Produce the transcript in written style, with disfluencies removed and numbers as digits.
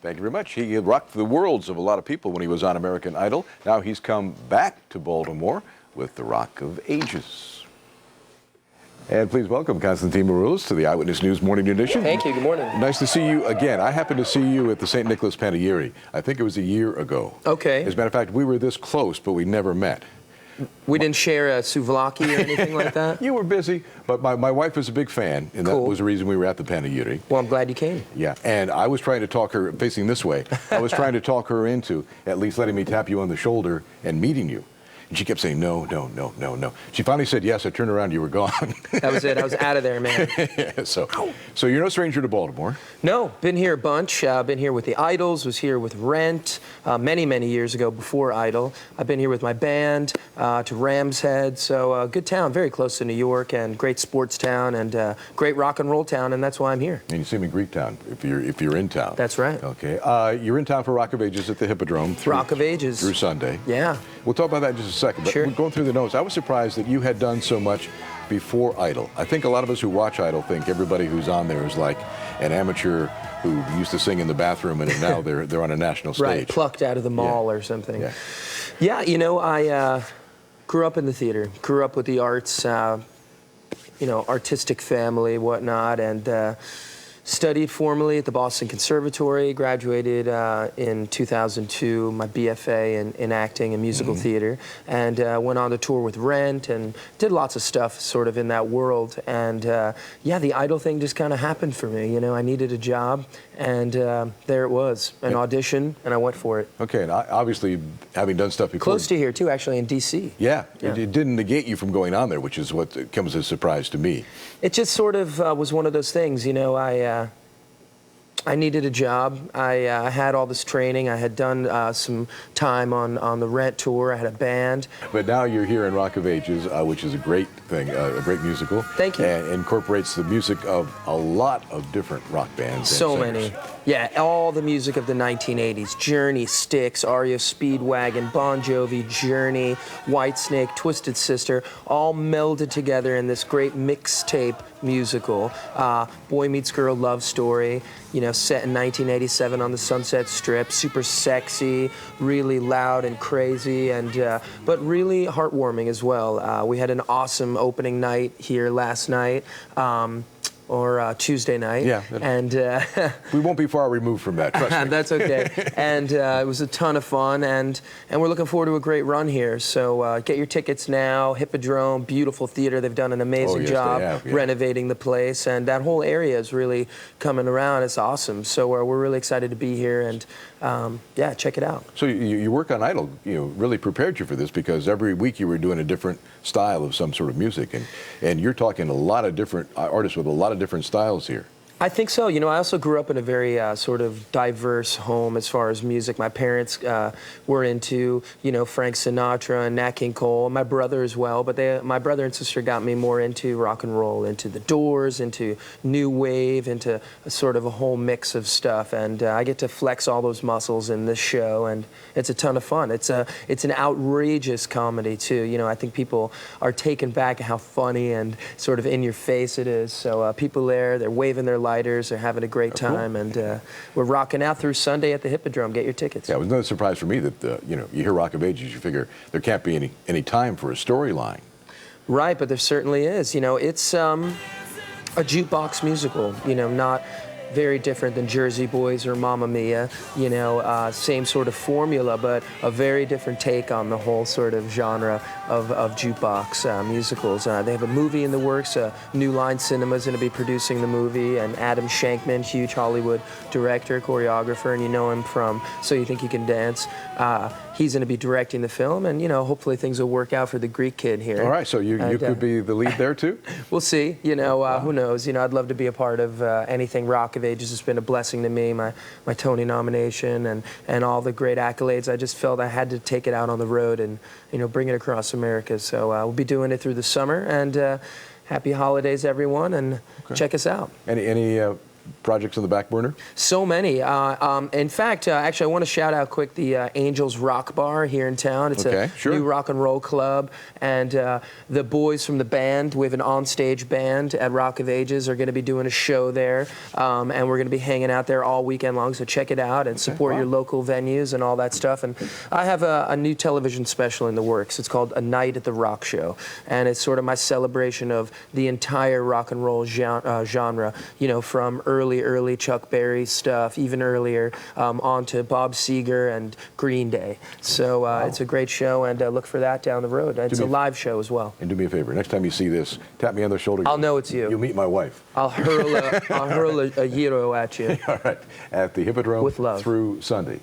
Thank you very much. He rocked the worlds of a lot of people when he was on American Idol. Now he's come back to Baltimore with the Rock of Ages. And please welcome Constantine Maroulis to the Eyewitness News Morning Edition. Thank you. Good morning. Nice to see you again. I happened to see you at the St. Nicholas Panegyric. I think it was a year ago. Okay. As a matter of fact, we were this close, but we never met. We didn't share a souvlaki or anything like that? You were busy, but my wife was a big fan, and that was the reason we were at the Panegyric. Well, I'm glad you came. Yeah, and I was trying to talk her, facing this way, I was trying to talk her into at least letting me tap you on the shoulder and meeting you. And she kept saying, no, no, no, no, no. She finally said yes. I turned around, you were gone. That was it. I was out of there, man. So you're no stranger to Baltimore. No, been here a bunch. Been here with the Idols, was here with Rent many, many years ago before Idol. I've been here with my band to Ram's Head. So good town, very close to New York, and great sports town, and great rock and roll town, and that's why I'm here. And you see me in Greektown if you're in town. That's right. Okay. You're in town for Rock of Ages at the Hippodrome. Rock of Ages. Through Sunday. Yeah. We'll talk about that in just a second. But sure. Going through the notes, I was surprised that you had done so much before Idol. I think a lot of us who watch Idol think everybody who's on there is like an amateur who used to sing in the bathroom and now they're on a national stage. Right, plucked out of the mall or something. Yeah. Yeah, you know, I grew up in the theater, grew up with the arts, you know, artistic family, whatnot, and studied formally at the Boston Conservatory, graduated in 2002, my BFA in acting and musical theater, and went on the tour with Rent and did lots of stuff sort of in that world. And yeah, the Idol thing just kind of happened for me. You know, I needed a job, and there it was, an audition, and I went for it. Okay, and obviously having done stuff before. Close to here too, actually, in D.C. Yeah, it didn't negate you from going on there, which is what comes as a surprise to me. It just sort of was one of those things, you know, I needed a job. I had all this training. I had done some time on the Rent tour. I had a band. But now you're here in Rock of Ages, which is a great thing, a great musical. Thank you. And incorporates the music of a lot of different rock bands. So many. Yeah, all the music of the 1980s. Journey, Styx, REO Speedwagon, Bon Jovi, Journey, Whitesnake, Twisted Sister, all melded together in this great mixtape musical. Boy Meets Girl love story, you know, set in 1987 on the Sunset Strip, super sexy, really loud and crazy, and but really heartwarming as well. We had an awesome opening night here last night. Or Tuesday night. Yeah. And we won't be far removed from that, trust me. That's okay. And it was a ton of fun, and we're looking forward to a great run here. So get your tickets now. Hippodrome, beautiful theater. They've done an amazing job renovating the place, and that whole area is really coming around. It's awesome. So we're really excited to be here, and yeah, check it out. So you work on Idol, you know, really prepared you for this, because every week you were doing a different style of some sort of music, and you're talking a lot of different artists with a lot of different styles here. I think so. You know, I also grew up in a very sort of diverse home as far as music. My parents were into, you know, Frank Sinatra and Nat King Cole, and my brother as well. But my brother and sister got me more into rock and roll, into the Doors, into new wave, into a sort of a whole mix of stuff. And I get to flex all those muscles in this show, and it's a ton of fun. It's an outrageous comedy too. You know, I think people are taken back at how funny and sort of in your face it is. So people there, they're waving their lighters, they're having a great time, and we're rocking out through Sunday at the Hippodrome. Get your tickets. Yeah, it was no surprise for me that you know, you hear Rock of Ages, you figure there can't be any time for a storyline. Right, but there certainly is. You know, it's a jukebox musical. You know, not very different than Jersey Boys or Mamma Mia, you know, same sort of formula, but a very different take on the whole sort of genre of jukebox musicals. They have a movie in the works. New Line Cinema is going to be producing the movie, and Adam Shankman, huge Hollywood director, choreographer, and you know him from So You Think You Can Dance. He's going to be directing the film, and, you know, hopefully things will work out for the Greek kid here. All right, so you could be the lead there, too? We'll see. You know, who knows? You know, I'd love to be a part of anything Rock of Ages. It's been a blessing to me, my Tony nomination and all the great accolades. I just felt I had to take it out on the road and, you know, bring it across America. So we'll be doing it through the summer, and happy holidays, everyone, and check us out. Any projects on the back burner? So many. In fact, actually, I want to shout out quick the Angels Rock Bar here in town. It's Okay, a sure. new rock and roll club, and the boys from the band, we have an onstage band at Rock of Ages, are going to be doing a show there, and we're going to be hanging out there all weekend long. So check it out and support your local venues and all that stuff. And I have a new television special in the works. It's called A Night at the Rock Show, and it's sort of my celebration of the entire rock and roll genre. You know, from early Chuck Berry stuff, even earlier, on to Bob Seger and Green Day. So it's a great show, and look for that down the road. It's a live show as well. And do me a favor, next time you see this, tap me on the shoulder. I'll know it's you. You'll meet my wife. I'll hurl a gyro at you. All right, at the Hippodrome With love. through Sunday.